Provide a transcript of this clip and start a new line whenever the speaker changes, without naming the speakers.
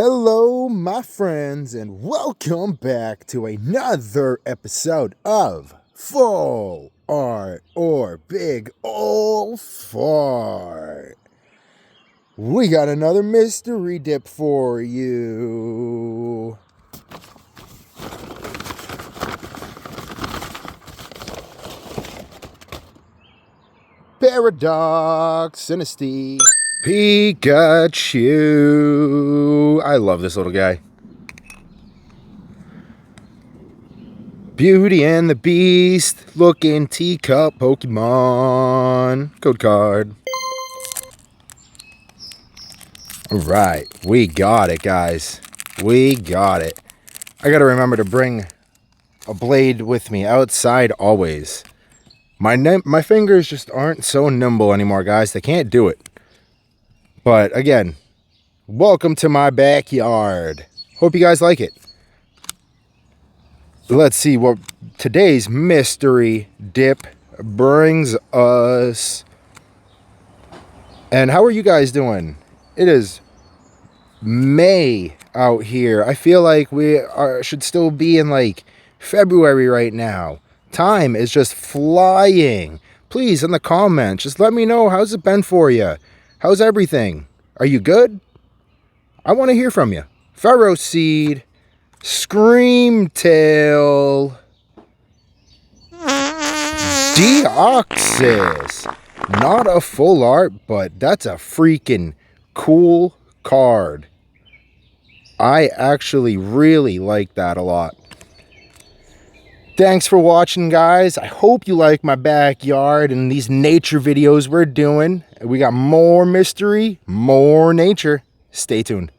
Hello, my friends, and welcome back to another episode of Full Art or Big Ol' Fart. We got another mystery dip for you. Paradox Dynasty. Pikachu. I love this little guy. Beauty and the Beast. Looking teacup Pokemon. Code card. Alright, we got it, guys. We got it. I gotta remember to bring a blade with me outside always. My fingers just aren't so nimble anymore, guys. They can't do it. But again, welcome to my backyard. Hope you guys like it. Let's see what today's mystery dip brings us. And how are you guys doing? It is May out here. I feel like we should still be in like February right now. Time is just flying. Please, in the comments, just let me know, how's it been for you? How's everything? Are you good? I want to hear from you. Ferroseed, Screamtail, Deoxys. Not a full art, but that's a freaking cool card. I actually really like that a lot. Thanks for watching, guys. I hope you like my backyard and these nature videos we're doing. We got more mystery, more nature. Stay tuned.